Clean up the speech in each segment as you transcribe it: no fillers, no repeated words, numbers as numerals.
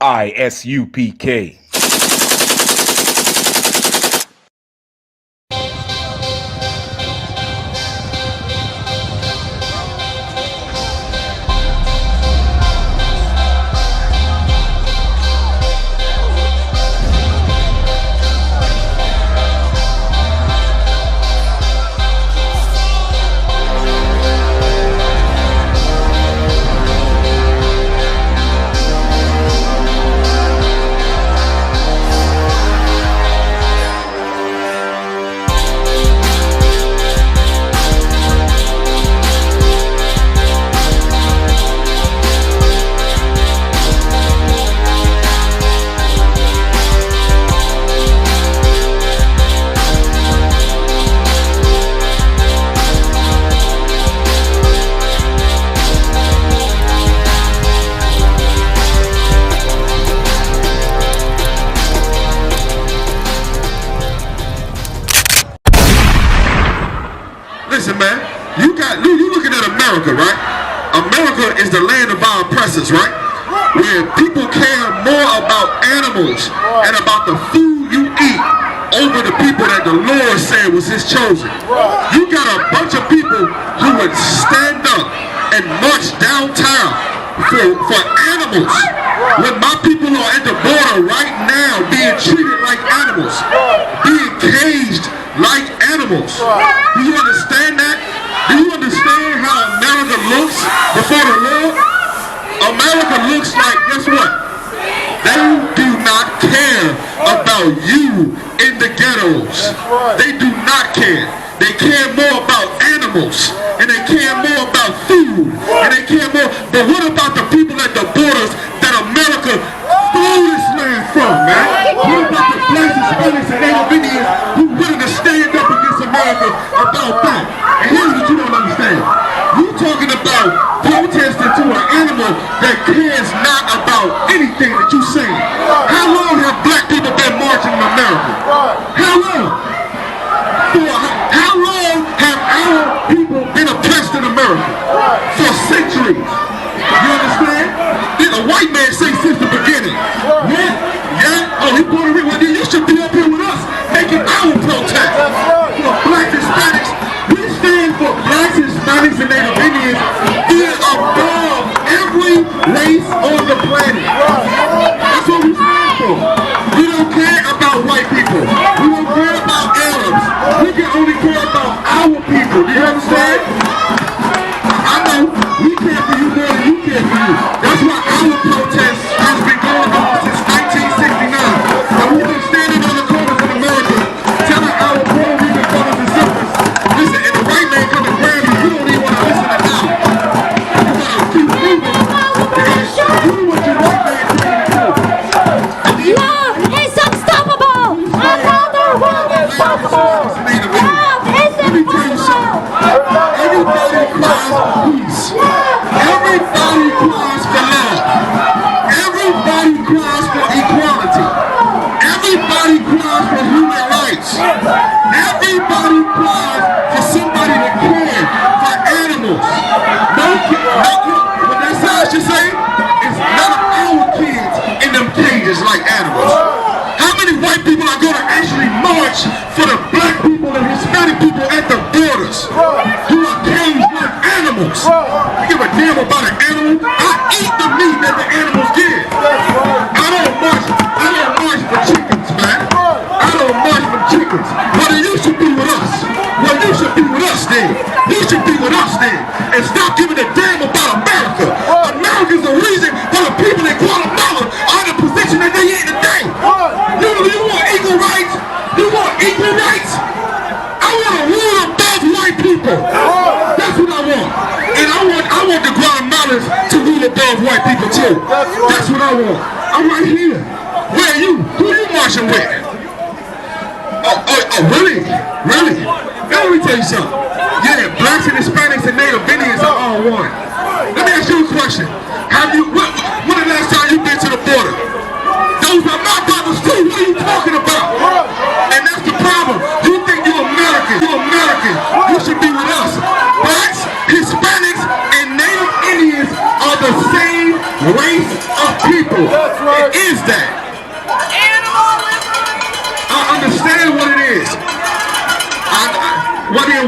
Isupk. Listen, man, you looking at America, right? America is the land of our oppressors, right? Where people care more about animals and about the food you eat over the people that the Lord said was his chosen. You got a bunch of people who would stand up and march downtown for animals. When my people are at the border right now being treated like animals, being caged like animals. Do you understand that? Do you understand how America looks before the Lord? America looks like, guess what? They do not care about you in the ghettos. They do not care. They care more about animals, and they care more about food, and they care more. But what about the people at the borders that America stole this land from, man? What about the blacks, Hispanics, and Native Indians who willing to stand up against America about that? And here's what you don't understand. You talking about protesting to an animal that cares not about anything that you say. How long have black people been marching in America? How long? How long have our people been oppressed in America? For centuries. You understand? Did a white man say since the beginning? Yeah? Yeah? Oh, he Puerto Rican. Well, then you should be up here with us making our protest. For blacks, Hispanics. We stand for blacks, Hispanics, and Native Indians being above every race on the planet. That's what we stand for. We don't care about white people. We don't care about Arabs. We can only care about our people. Do you understand? I know we care for you more than you care for you. That's why our protest has been going on since 1969. And we've been standing on the corners of America telling our Puerto Rican brothers and sisters, listen, and the white man come and grab you, you don't even want to listen to now. You gotta keep moving because you do what your white man telling you to do. Love is unstoppable! Another one is possible! Love is impossible! Everybody cries for peace. Everybody cries for love. Everybody cries for equality. Everybody cries for human rights. Everybody cries for somebody to care for animals. What that sign should say is none of our kids in them cages like animals. How many white people are going to actually march for the black people and Hispanic people at the borders who are caged like animals? I give a damn about an animal. I eat the meat that the animals give. I don't march for chickens, man. I don't march for chickens. Well, then you should be with us. Well, you should be with us then. You should be with us then. And stop giving a damn about America. America's the reason why the people in Guatemala are in the position that they in today. You want equal rights? You want equal rights? I want to rule above white people. That's what I want. And I want the Guatemalans to rule above white people too. That's what I want. I'm right here. Where are you? Who are you marching with? Oh, really? Really? Now let me tell you something. Yeah, blacks and Hispanics and Native Indians are all one. Let me ask you a question. When the last time you been to the border? Those are my brothers too. What are you talking about? And that's the problem. You think you're American. You're American. You should be with us. Blacks, Hispanics, and Native Indians are the same race of people. That's right. It is that. I understand what it is. Well, then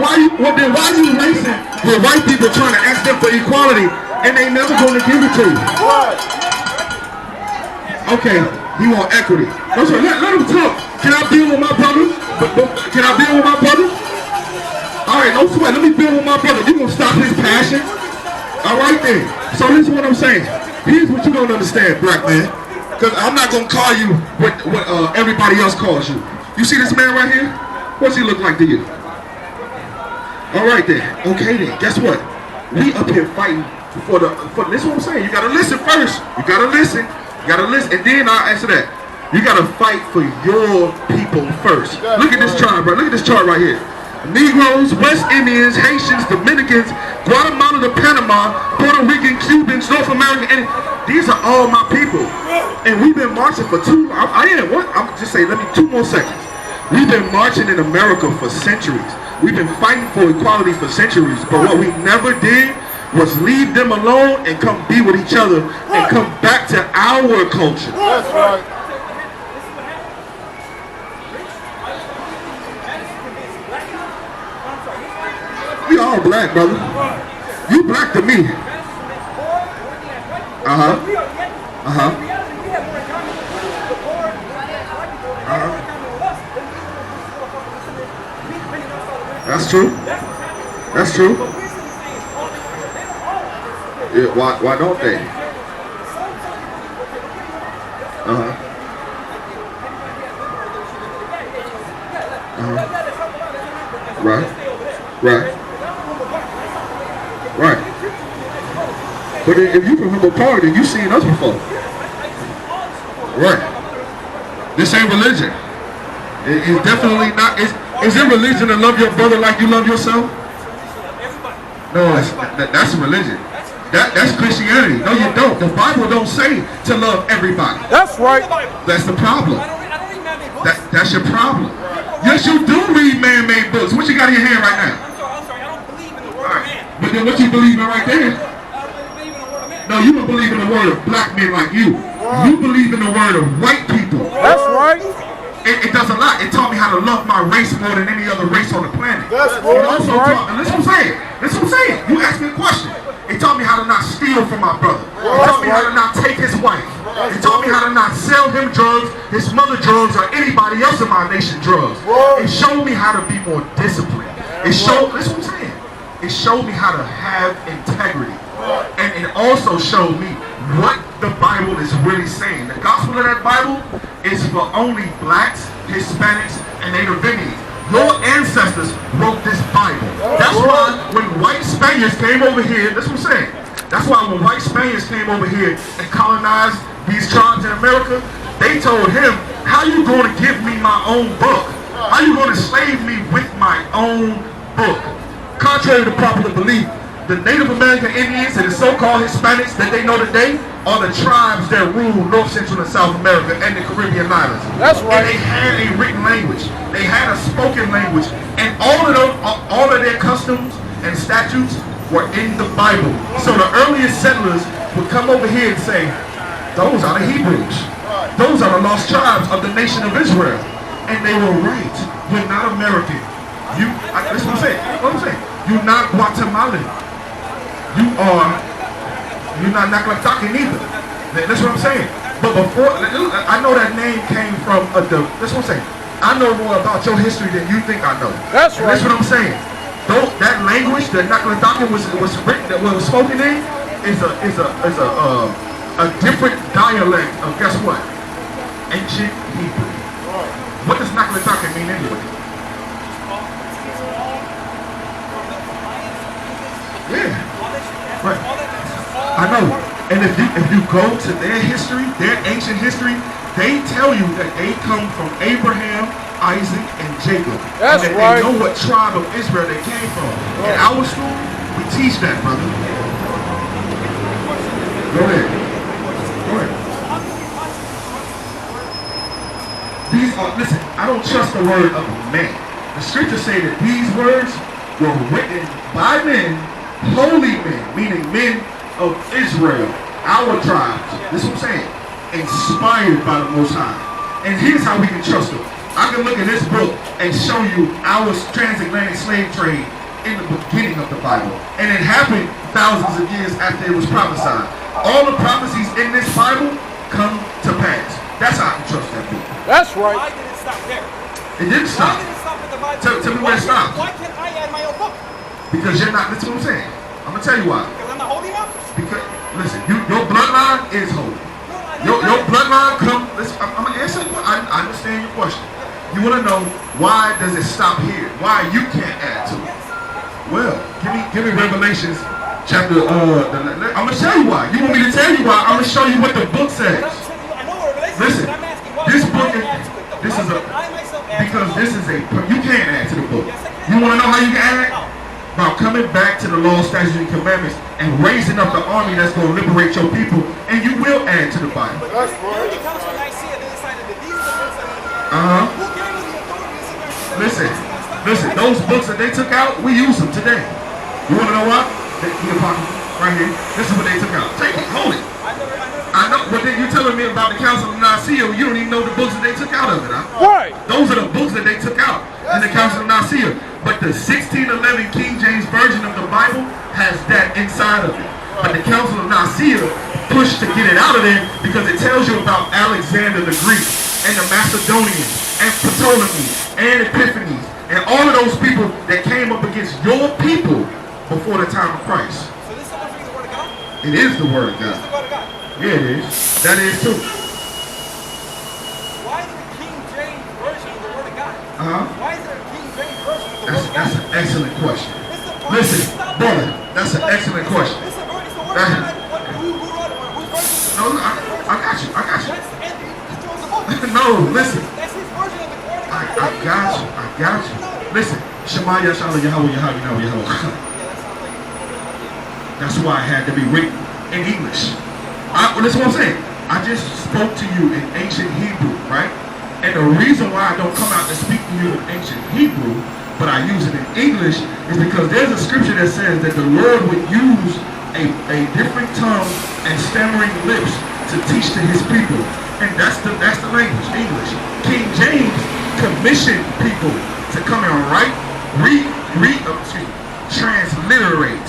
why you racing with white people trying to ask them for equality and they never going to give it to you? Okay, he want equity. I'm sorry, let him talk. Can I build with my brother? Can I build with my brother? All right, no sweat. Let me build with my brother. You gonna stop his passion? All right then. So this is what I'm saying. Here's what you don't understand, black man. Because I'm not gonna call you what everybody else calls you. You see this man right here? What's he look like to you? All right then. Okay then. Guess what? We up here fighting for this is what I'm saying. You gotta listen first. You gotta listen. You gotta listen, and then I'll answer that. You gotta fight for your people first. Look at this chart, bro. Look at this chart right here. Negroes, West Indians, Haitians, Dominicans, Guatemala to Panama, Puerto Rican, Cubans, North American, and these are all my people. And we've been marching for I'm just saying, let me 2 more seconds. We've been marching in America for centuries. We've been fighting for equality for centuries, but what we never did was leave them alone and come be with each other and come back to our culture. That's right. We all black, brother. You black to me. That's true. That's true. Yeah, why don't they? Right. But if you from Humble Park, then you seen us before. Right. This ain't religion. It's definitely not. Is it religion to love your brother like you love yourself? No, that's religion. That's Christianity. No, you don't. The Bible don't say to love everybody. That's right. That's the problem. That's your problem. Yes, you do read man-made books. What you got in your hand right now? I'm sorry, I don't believe in the word of man. But then what you believe in right there? No, you don't believe in the word of black men like you. You believe in the word of white people. That's right. It does a lot. It taught me how to love my race more than any other race on the planet. That's It also taught me, listen what I'm saying. You asked me a question. It taught me how to not steal from my brother. It taught me how to not take his wife. It taught me how to not sell him drugs, his mother drugs, or anybody else in my nation drugs. It showed me how to be more disciplined. Listen what I'm saying. It showed me how to have integrity. And it also showed me what the Bible is really saying. The gospel of that Bible is for only blacks, Hispanics, and Native Indians. Your ancestors wrote this Bible. That's why when white Spaniards came over here, that's what I'm saying. That's why when white Spaniards came over here and colonized these tribes in America, they told him, how you going to give me my own book? How you going to slave me with my own book? Contrary to popular belief, the Native American Indians and the so-called Hispanics that they know today are the tribes that rule North, Central, and South America and the Caribbean islands. That's right. And they had a written language. They had a spoken language. And all of their customs and statutes were in the Bible. So the earliest settlers would come over here and say, those are the Hebrews. Those are the lost tribes of the nation of Israel. And they were right. You're not American. That's what I'm saying. What I'm saying. You're not Guatemalan. You're not Naklatakis neither. That's what I'm saying. But before, I know that name came from that's what I'm saying. I know more about your history than you think I know. That's right. That's what I'm saying. That language that Naklatakis was written, that was spoken in, is a different dialect of, guess what? Ancient Hebrew. What does Naklatakis mean anyway? Yeah. Right. I know. And if you go to their history, their ancient history, they tell you that they come from Abraham, Isaac, and Jacob. That's and right. They know what tribe of Israel they came from. In our school, we teach that, brother. Go ahead. Listen, I don't trust the word of a man. The scriptures say that these words were written by men, holy men, meaning men of Israel, our tribes. This is what I'm saying. inspired by the Most High. And here's how we can trust them. I can look at this book and show you our transatlantic slave trade in the beginning of the Bible. And it happened thousands of years after it was prophesied. All the prophecies in this Bible come to pass. That's how I can trust that book. That's right. Why did it stop there? It didn't stop. Why did it stop at the Bible? Tell me where it stopped. Why can't I add my own book? Because you're not, listen to what I'm saying. I'm going to tell you why. Because I'm not holy enough? Because, listen, your bloodline is holy. Your bloodline come, listen, I'm going to answer the question. I understand your question. You want to know why does it stop here? Why you can't add to it? Well, give me Revelations chapter, I'm going to show you why. You want me to tell you why? I'm going to show you what the book says. I know what Revelation Listen, is, but I'm asking why this can't book I is, add to it, though? this Why is a, can't I myself add because to it? this is a, you can't add to the book. Yes, I can. You want to know how you can add? No. By coming back to the law, statutes, and commandments and raising up the army that's going to liberate your people, and you will add to the Bible. That's When right. it comes from Nicaea, they decided that these are the books that are who gave them the authority to sit there and say, Listen, those books that they took out, we use them today. You want to know what? You can pocket right here. This is what they took out. Take it, hold it. I know, but then you're telling me about the Council of Nicaea. You don't even know the books that they took out of it, huh? Right. Those are the books that they took out in the Council of Nicaea. But the 1611 King James Version of the Bible has that inside of it. But the Council of Nicaea pushed to get it out of there because it tells you about Alexander the Greek and the Macedonians and Ptolemy and Epiphanes and all of those people that came up against your people before the time of Christ. So this is supposed to be the word of God? It is the word of This is God. the word of God. Yeah, it is. That is too. Why is it a King James version of the word of God? Uh-huh. Why is there a King James version of the word of God? That's an excellent question. It's the Listen, stop brother, there. that's an excellent question. It's the word of That- God. Who wrote it? Whose version is it? No, I got you. I got you. That's Anthony. He chose the book. No, listen. That's his version of the word of God. I got you. I got you. Listen. Shema Yashala Yahweh Yahweh Yahweh. That's why it had to be written in English. Listen what I'm saying. I just spoke to you in ancient Hebrew, right? And the reason why I don't come out to speak to you in ancient Hebrew, but I use it in English, is because there's a scripture that says that the Lord would use a different tongue and stammering lips to teach to his people. And that's the language, English. King James commissioned people to come and transliterate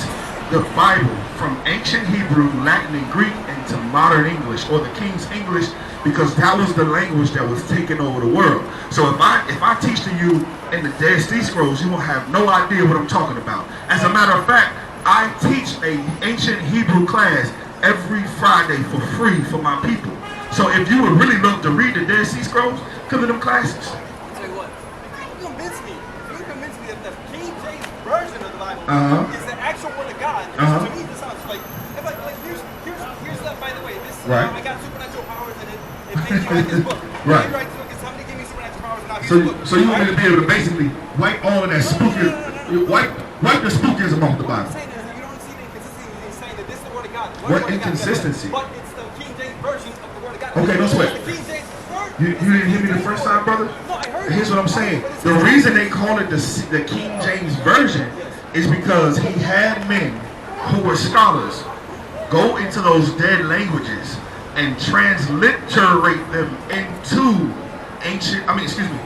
the Bible from ancient Hebrew, Latin, and Greek into modern English, or the King's English, because that was the language that was taking over the world. So if I teach to you in the Dead Sea Scrolls, you will have no idea what I'm talking about. As a matter of fact, I teach an ancient Hebrew class every Friday for free for my people. So if you would really love to read the Dead Sea Scrolls, come to them classes. I'll tell you what. If you convince me that the King James version of the Bible is the actual word of God, to me this sounds like here's that. By the way, this Right. I got supernatural powers in it. It made me write this book. Right. I write this book and somebody give me supernatural powers and now here's So, the book. so you want me to be able to basically wipe all of that wipe the spookism off the What I'm Bible. saying is that you don't see the inconsistency in saying that this is the word of God. What inconsistency? But it's the King James version of the word of God. Okay, no sweat. The King James version. You didn't hear me the first time, brother? No, I heard Here's it. what I'm saying. The reason they call it the King James Version is because he had men who were scholars go into those dead languages and transliterate them into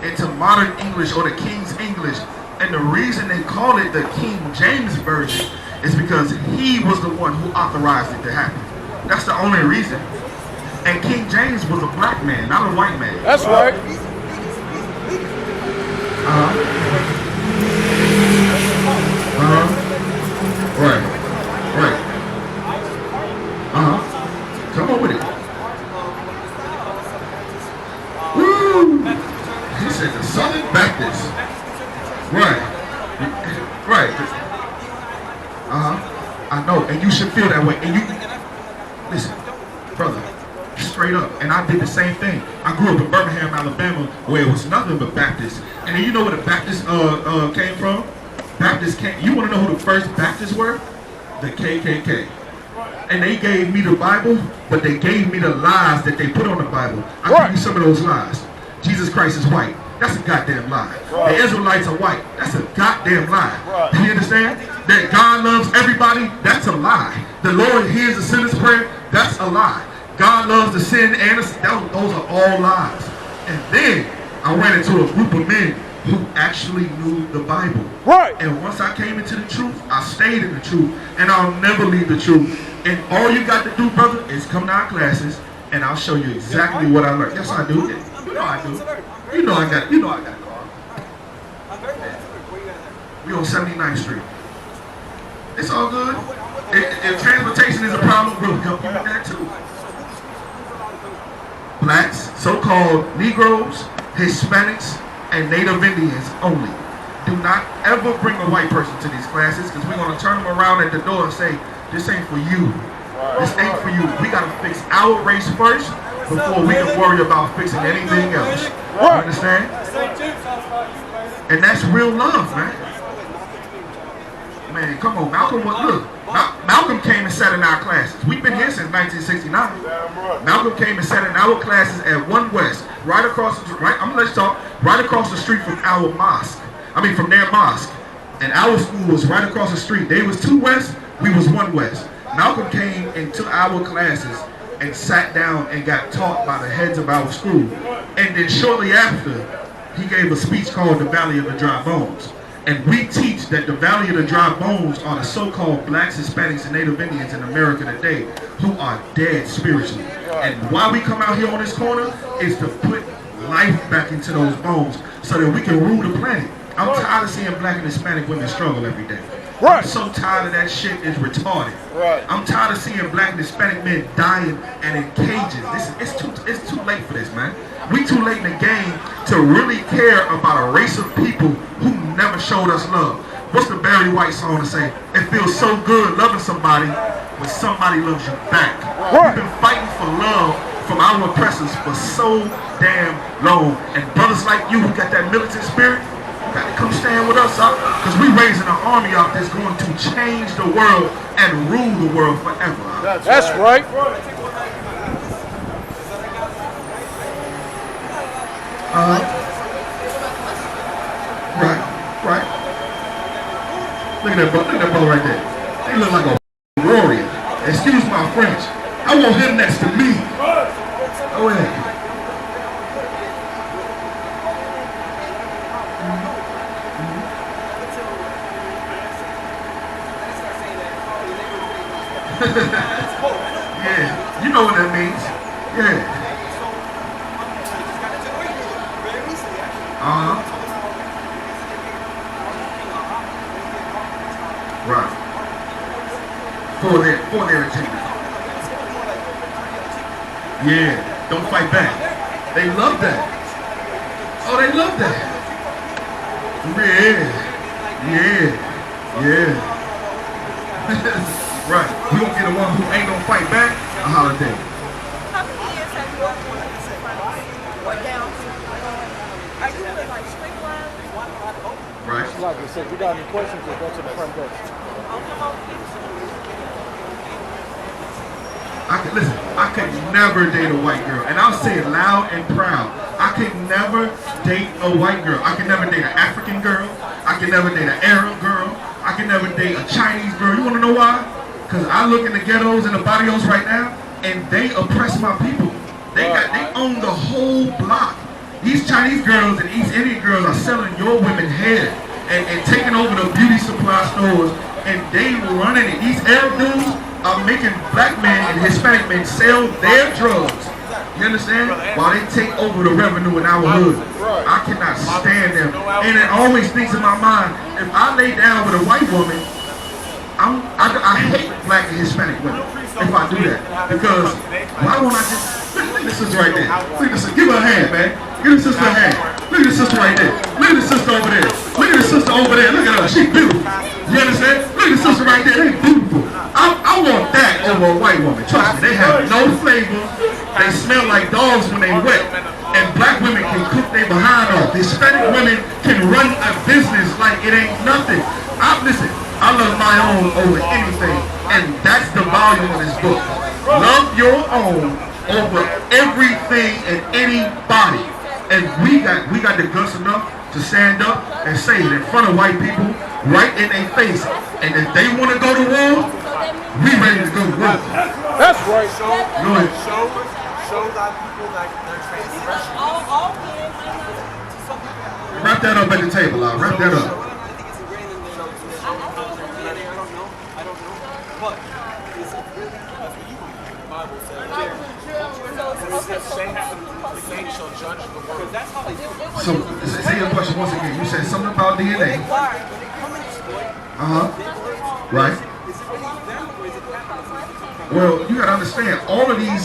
into modern English or the King's English. And the reason they call it the King James Version is because he was the one who authorized it to happen. That's the only reason. And King James was a black man, not a white man. That's right. Right. Come on with it. Woo! He said the Southern Baptist. Right. I know, and you should feel that way. And you listen, brother, straight up. And I did the same thing. I grew up in Birmingham, Alabama, where it was nothing but Baptists. And then you know where the Baptists came from? Baptists came. You want to know who the first Baptists were? The KKK. And they gave me the Bible, but they gave me the lies that they put on the Bible. I'll give you some of those lies. Jesus Christ is white. That's a goddamn lie. The Israelites are white. That's a goddamn lie. Do you understand? That God loves everybody, that's a lie. The Lord hears the sinner's prayer, that's a lie. God loves the sin and those are all lies. And then I ran into a group of men who actually knew the Bible. Right. And once I came into the truth, I stayed in the truth, and I'll never leave the truth. And all you got to do, brother, is come to our classes, and I'll show you exactly what I learned. Yes, I do. You know I do. You know I got a car. I'm very considerate. Where you at there? We on 79th Street. It's all good. If transportation is a problem, we'll help you with that too. Blacks, so-called Negroes, Hispanics, and Native Indians only. Do not ever bring a white person to these classes, because we're going to turn them around at the door and say, this ain't for you. This ain't for you. We got to fix our race first before we can worry about fixing anything else. You understand? And that's real love, man. Man, come on, Malcolm, look. Malcolm came and sat in our classes. We've been here since 1969. Malcolm came and sat in our classes at 1 West, right across the I'm gonna let you talk, right across the street from our mosque. I mean, from their mosque. And our school was right across the street. They was 2 West, we was 1 West. Malcolm came into our classes and sat down and got taught by the heads of our school. And then shortly after, he gave a speech called The Valley of the Dry Bones. And we teach that the Valley of the Dry Bones are the so-called blacks, Hispanics, and Native Indians in America today who are dead spiritually. And why we come out here on this corner is to put life back into those bones so that we can rule the planet. I'm tired of seeing black and Hispanic women struggle every day. I'm so tired of that shit is retarded. I'm tired of seeing black and Hispanic men dying and in cages. It's too late for this, man. We too late in the game to really care about a race of people who never showed us love. What's the Barry White song to say? It feels so good loving somebody when somebody loves you back. We've been fighting for love from our oppressors for so damn long. And brothers like you who got that militant spirit, got to come stand with us up, because we raising an army out that's going to change the world and rule the world forever. That's right. Right. Look at that brother right there. He look like a warrior. Excuse my French. I want him next to me. Go ahead. Yeah, you know what that means. Yeah. Right. For their achievement. Yeah, don't fight back. They love that. Oh, they love that. Yeah. Right. We gonna get the one who ain't gonna fight back a holiday. How many years have you been doing this or down? Are you with like street line? Right. Like I said, if you got any questions, we'll go to the front desk. I could never date a white girl, and I'll say it loud and proud. I could never date a white girl. I could never date an African girl. I could never date an Arab girl. I could never date a Chinese girl. You want to know why? Because I look in the ghettos and the barrios right now, and they oppress my people. They own the whole block. These Chinese girls and East Indian girls are selling your women hair and taking over the beauty supply stores, and they running it. These Arab dudes are making black men and Hispanic men sell their drugs. You understand? While they take over the revenue in our hood. I cannot stand them. And it always thinks in my mind, if I lay down with a white woman, I hate black and Hispanic women if I do that. Because why won't I just, look at this sister right there. Look at this sister, give her a hand, man. Give the sister a hand. Look at the sister right there. Look at the sister over there. Look at the sister over there. Look at her, she's beautiful. You understand? Look at the sister right there, they beautiful. I want that over a white woman. Trust me, they have no flavor. They smell like dogs when they wet. And black women can cook their behind off. Hispanic women can run a business like it ain't nothing. Listen, I love my own over anything. And that's the volume of this book. Love your own over everything and anybody. And we got the guts enough to stand up and say it in front of white people, right in their face. And if they want to go to war, We ready to go work. That's right. Go ahead. Show that people that their transgression. Wrap that up at the table, I'll wrap that up. I think it's ingrained in their DNA. I don't know. But is it really? That's what you believe. The Bible says. The king shall judge the world. Because that's how they do it. So, say your question once again. You said something about DNA. When they come and exploit, Right. is it really them or is it capitalism? Well, you gotta understand, all of these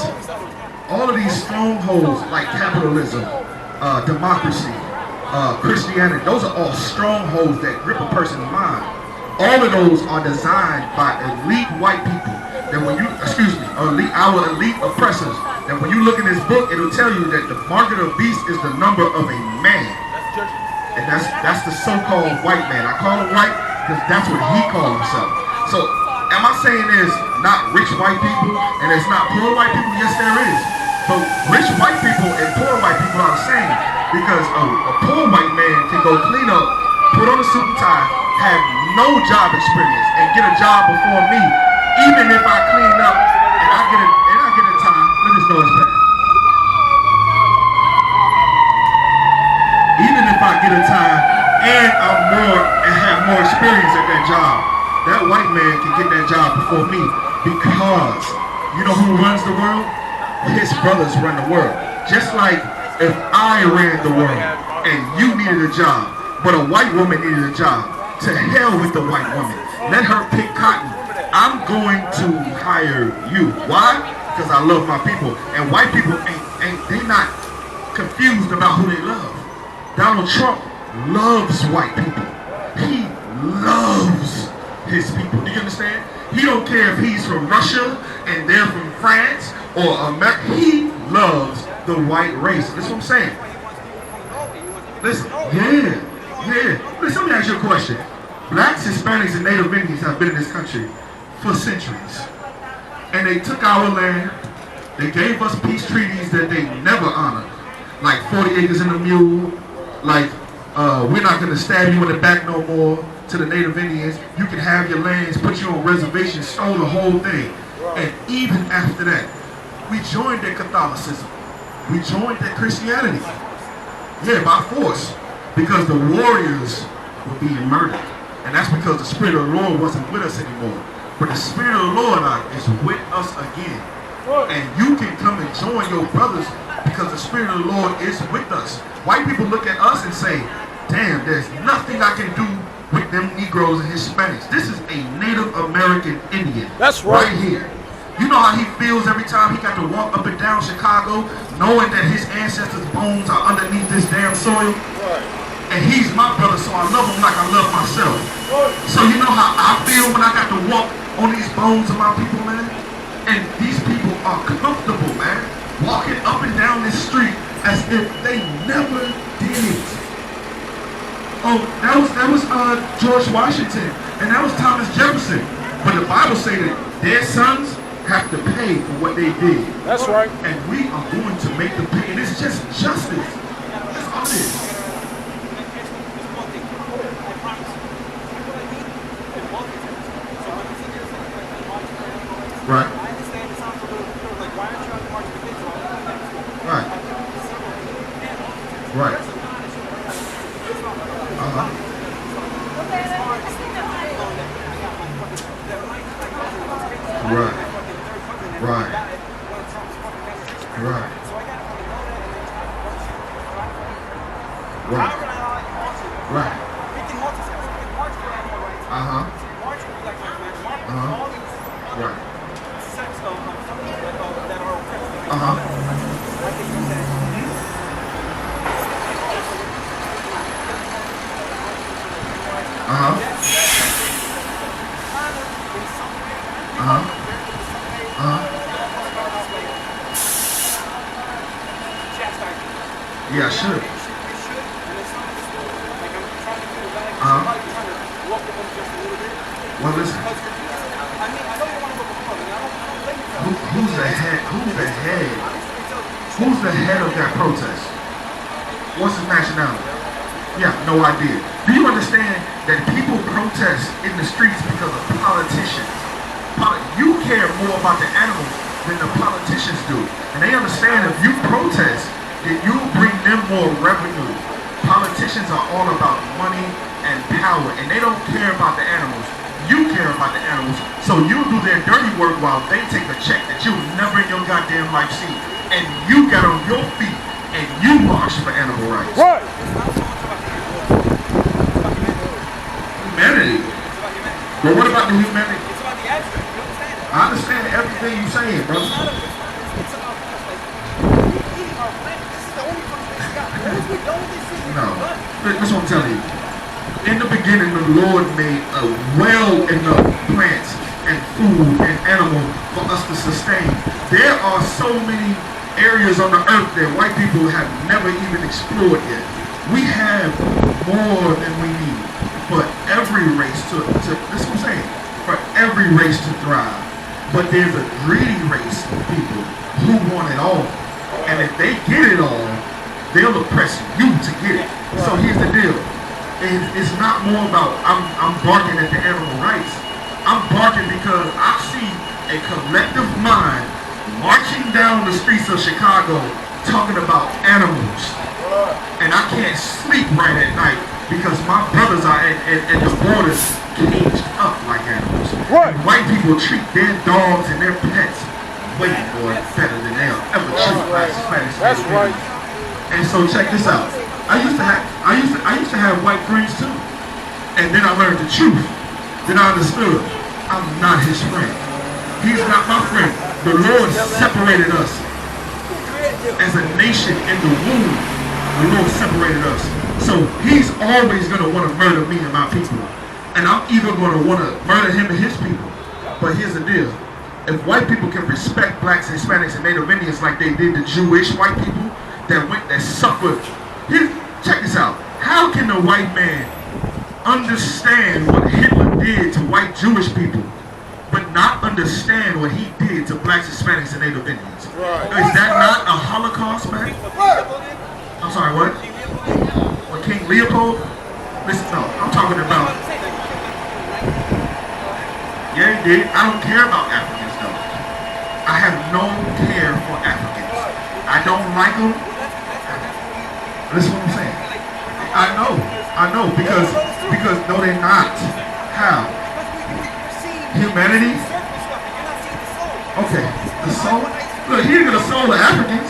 strongholds like capitalism, democracy, Christianity, those are all strongholds that grip a person's mind. All of those are designed by elite white people. That when you, our elite oppressors, that when you look in this book, it'll tell you that the mark of the beast is the number of a man. And that's the so-called white man. I call him white because that's what he calls himself. So, am I saying there's not rich white people and there's not poor white people? Yes, there is. But rich white people and poor white people are the same because a poor white man can go clean up, put on a suit and tie, have no job experience, and get a job before me, even if I clean up and I get a time. Let this noise pass. Even if I get a time and have more experience at that job, that white man can get that job before me because you know who runs the world? His brothers run the world. Just like if I ran the world and you needed a job, but a white woman needed a job, to hell with the white woman. Let her pick cotton. I'm going to hire you. Why? Because I love my people. And white people they not confused about who they love. Donald Trump loves white people. He loves his people. Do you understand? He don't care if he's from Russia and they're from France or America. He loves the white race. That's what I'm saying. Listen, Listen, let me ask you a question. Blacks, Hispanics, and Native Indians have been in this country for centuries. And they took our land. They gave us peace treaties that they never honored. Like 40 acres and a mule. Like, we're not going to stab you in the back no more. To the Native Indians, you can have your lands, put you on reservations, stole the whole thing. And even after that, we joined their Catholicism. We joined their Christianity. Yeah, by force. Because the warriors were being murdered. And that's because the Spirit of the Lord wasn't with us anymore. But the Spirit of the Lord is with us again. And you can come and join your brothers because the Spirit of the Lord is with us. White people look at us and say, damn, there's nothing I can do with them Negroes and Hispanics. This is a Native American Indian. That's right. Here. You know how he feels every time he got to walk up and down Chicago knowing that his ancestors' bones are underneath this damn soil? Right. And he's my brother, so I love him like I love myself. So you know how I feel when I got to walk on these bones of my people, man? And these people are comfortable, man, walking up and down this street as if they never did it. Oh, that was George Washington, and that was Thomas Jefferson. But the Bible says that their sons have to pay for what they did. That's right. And we are going to make them pay. And it's just justice. That's all it is. Right. Right. Right. Right. Right. Right. Right. Right. Right. Yeah, I should. Well, listen. Who's the head? Who's the head of that protest? What's his nationality? Yeah, no idea. Do you understand that people protest in the streets because of politicians? you care more about the animals than the politicians do. And they understand if you protest, then you bring them more revenue. Politicians are all about money and power, and they don't care about the animals. You care about the animals, so you do their dirty work while they take a check that you'll never in your goddamn life see. And you got on your feet and you march for animal rights. Right. Humanity. But what about the humanity? It's about the abstract. You understand that? I understand everything you're saying, brother. It's about like eating our planet. This is the only conversation we got. Once we're done with this shit, we're No. done. That's what I'm telling you. In the beginning, the Lord made a well enough plants and food and animal for us to sustain. There are so many areas on the earth that white people have never even explored yet. We have more than we need for every race to this is what I'm saying, for every race to thrive. But there's a greedy race of people who want it all. And if they get it all, they'll oppress you to get it. So here's the deal. It's not more about I'm barking at the animal rights. I'm barking because I see a collective mind marching down the streets of Chicago talking about animals. And I can't sleep right at night because my brothers are at the borders caged up like animals. Right. And white people treat their dogs and their pets way more better than they'll ever treat black Hispanics. That's right. And so check this out. I used to have white friends too. And then I learned the truth. Then I understood I'm not his friend. He's not my friend. The Lord separated us as a nation in the womb. The Lord separated us. So he's always going to want to murder me and my people. And I'm either going to want to murder him and his people. But here's the deal. If white people can respect blacks, Hispanics, and Native Indians like they did the Jewish white people that suffered. Check this out. How can the white man understand what Hitler did to white Jewish people, but not understand what he did to blacks, Hispanics, and Native Indians? Right. Is that not a Holocaust, man? I'm sorry, what? What, King Leopold? Listen, no, I'm talking about. Yeah, he did. I don't care about Africans, though. I have no care for Africans. I don't like them. Listen what I'm saying. I know, because no, they're not. How? Humanity? Okay, the soul. Look, here go the soul of Africans.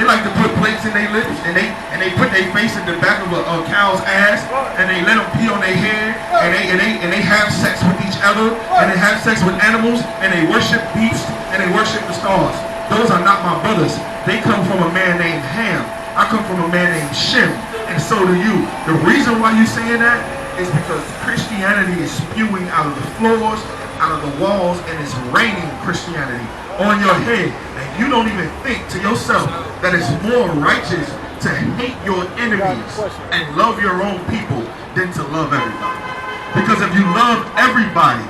They like to put plates in their lips, and they put their face in the back of a cow's ass, and they let them pee on their head, and they have sex with each other, and they have sex with animals, and they worship beasts, and they worship the stars. Those are not my brothers. They come from a man named Ham. I come from a man named Shem, and so do you. The reason why you're saying that is because Christianity is spewing out of the floors, out of the walls, and it's raining Christianity on your head. And you don't even think to yourself that it's more righteous to hate your enemies and love your own people than to love everybody. Because if you love everybody,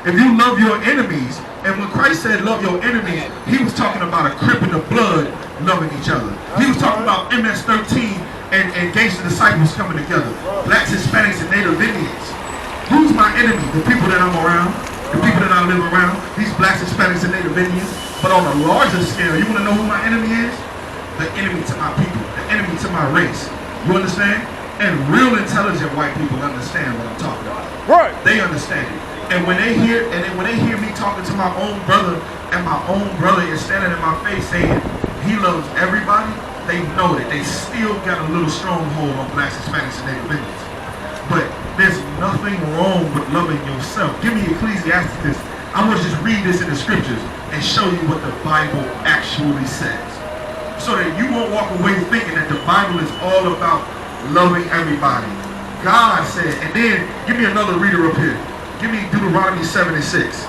if you love your enemies, and when Christ said love your enemies, he was talking about a crip in the blood loving each other. He was talking about MS-13 and gangster disciples coming together. Blacks, Hispanics, and Native Indians. Who's my enemy? The people that I'm around, the people that I live around, these blacks, Hispanics, and Native Indians. But on a larger scale, you want to know who my enemy is? The enemy to my people, the enemy to my race. You understand? And real intelligent white people understand what I'm talking about. Right. They understand it. And when they hear me talking to my own brother, and my own brother is standing in my face saying he loves everybody, they know that they still got a little stronghold on blacks, Hispanics, and Native Indians. But there's nothing wrong with loving yourself. Give me Ecclesiastes. I want to just read this in the scriptures and show you what the Bible actually says, so that you won't walk away thinking that the Bible is all about loving everybody. God said, and then give me another reader up here. Give me Deuteronomy 7 and 6.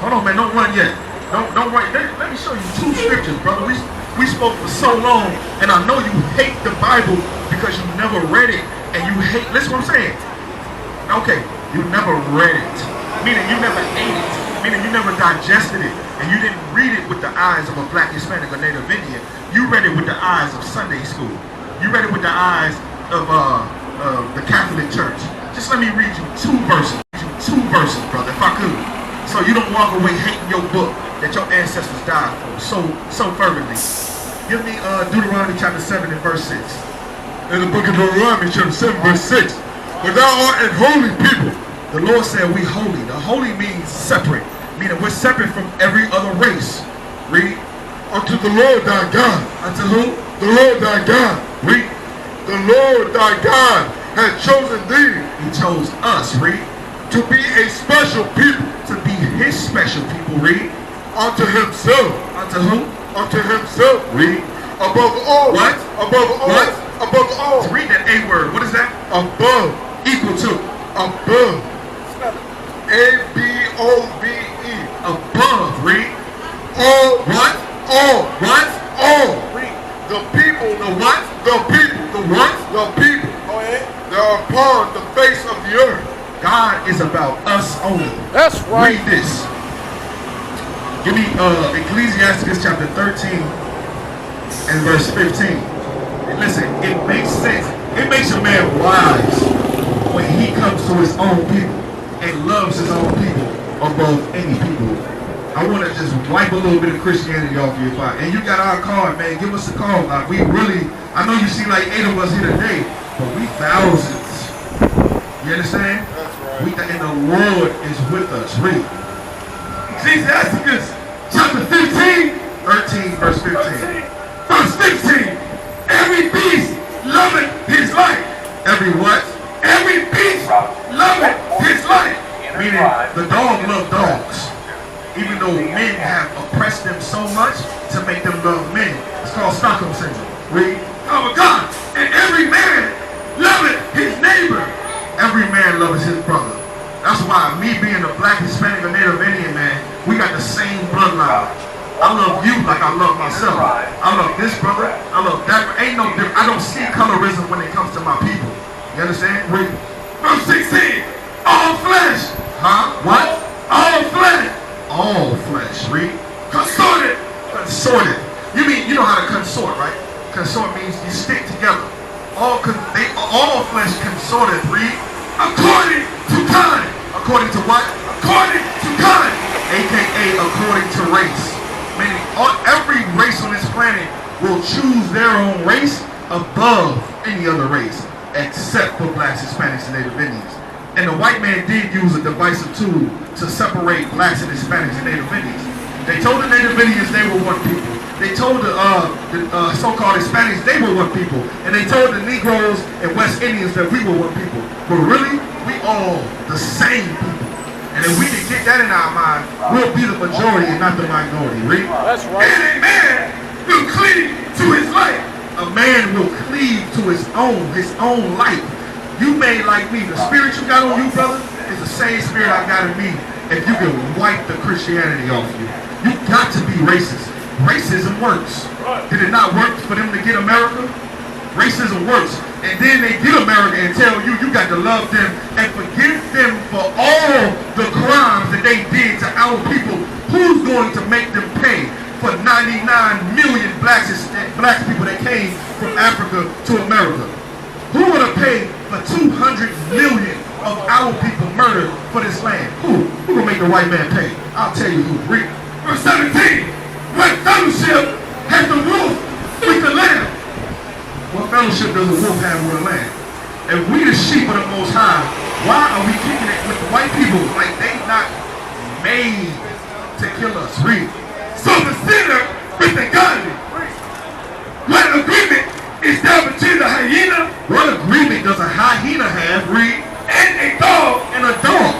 Hold on, man, don't run yet. Don't run. Let me show you two scriptures, brother. We spoke for so long, and I know you hate the Bible because you never read it, and you hate. Listen what I'm saying. Okay, you never read it, meaning you never ate it, meaning you never digested it, and you didn't read it with the eyes of a black, Hispanic, or Native Indian. You read it with the eyes of Sunday school. You read it with the eyes of the Catholic Church. Just let me read you two verses, brother, if I could. So you don't walk away hating your book that your ancestors died for so fervently. Give me Deuteronomy chapter 7 and verse 6. In the book of Deuteronomy chapter 7 verse 6. But thou art a holy people. The Lord said we holy. The holy means separate, meaning we're separate from every other race. Read. Unto the Lord thy God. Unto who? The Lord thy God. Read. The Lord thy God hath chosen thee. He chose us. Read. To be a special people. To be his special people. Read. Unto himself. Unto who? Unto himself. Read. Above all. What? Above all. What? Above all. To read that A word. What is that? Above. Equal to. Above. A-B-O-V-E. Above. Read. All. What? All. What? All. Read. The people. The what? The people. The what? The people. Go ahead. That are upon the face of the earth. God is about us only. That's right. Read this. Give me Ecclesiastes chapter 13 and verse 15. And listen, it makes sense. It makes a man wise when he comes to his own people and loves his own people above any people. I want to just wipe a little bit of Christianity off your fire. And you got our card, man. Give us a call. Like we really, I know you see like 8 of us here today, but we thousands. You understand? That's right. And the Lord is with us. Read. Ecclesiastes chapter 15, 13, verse 15. Verse 15. Every beast loveth his life. Every what? Every beast loveth his life. Meaning the dog love dogs. Even though men have oppressed them so much to make them love men. It's called Stockholm syndrome. Read. Oh my God. And every man loveth his neighbor. Every man loves his brother. That's why me being a black, Hispanic, or Native Indian man, we got the same bloodline. I love you like I love myself. I love this brother. I love that. Ain't no difference. I don't see colorism when it comes to my people. You understand? Read. Verse 16. All flesh. Huh? What? All flesh. All flesh. Read. Consorted. Consorted. You know how to consort, right? Consort means you stick together. All flesh consorted. Read. According to kind. According to what? According to kind. AKA according to race. Meaning every race on this planet will choose their own race above any other race, except for blacks, Hispanics, and Native Indians. And the white man did use a divisive tool to separate blacks and Hispanics and Native Indians. They told the Native Indians they were one people. They told the so-called Hispanics they were one people. And they told the Negroes and West Indians that we were one people. But really, we all the same people. And if we can get that in our mind, we'll be the majority and not the minority. Read. That's right. And a man will cleave to his life. A man will cleave to his own life. You made like me. The spirit you got on you, brother, is the same spirit I got in me. If you can wipe the Christianity off you, you got to be racist. Racism works. Did it not work for them to get America? Racism works. And then they get America and tell you you got to love them and forgive them for all the crimes that they did to our people. Who's going to make them pay for 99 million black people that came from Africa to America? Who would have paid for 200 million of our people murdered for this land? Who will make the white man pay? I'll tell you who. Read. Verse 17. What fellowship has the wolf with the lamb? What fellowship does a wolf have with a lamb? If we the sheep of the Most High, why are we kicking it with the white people like they not made to kill us? Read. So the sinner with the godly. What agreement is there between the hyena? What agreement does a hyena have? Read. And a dog. And a dog.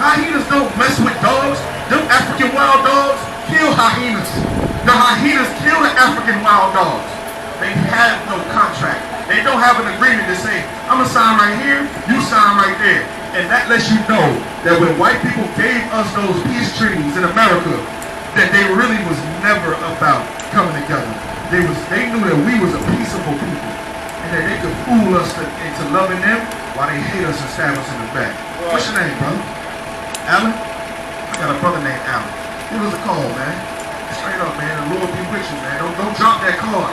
Hyenas don't mess with dogs. Them African wild dogs kill hyenas. The hyenas kill the African wild dogs. They have no contract. They don't have an agreement to say, I'm going to sign right here, you sign right there. And that lets you know that when white people gave us those peace treaties in America, that they really was never about coming together. They knew that we was a peaceable people and that they could fool us into loving them while they hate us and stab us in the back. What's your name, brother? Alan? I got a brother named Alan. Give us a call, man. Straight up, man. The Lord be with you, man. Don't drop that card.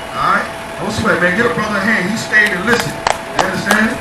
Alright? Don't sweat, man. Get a brother a hand. He stayed and listened. You understand?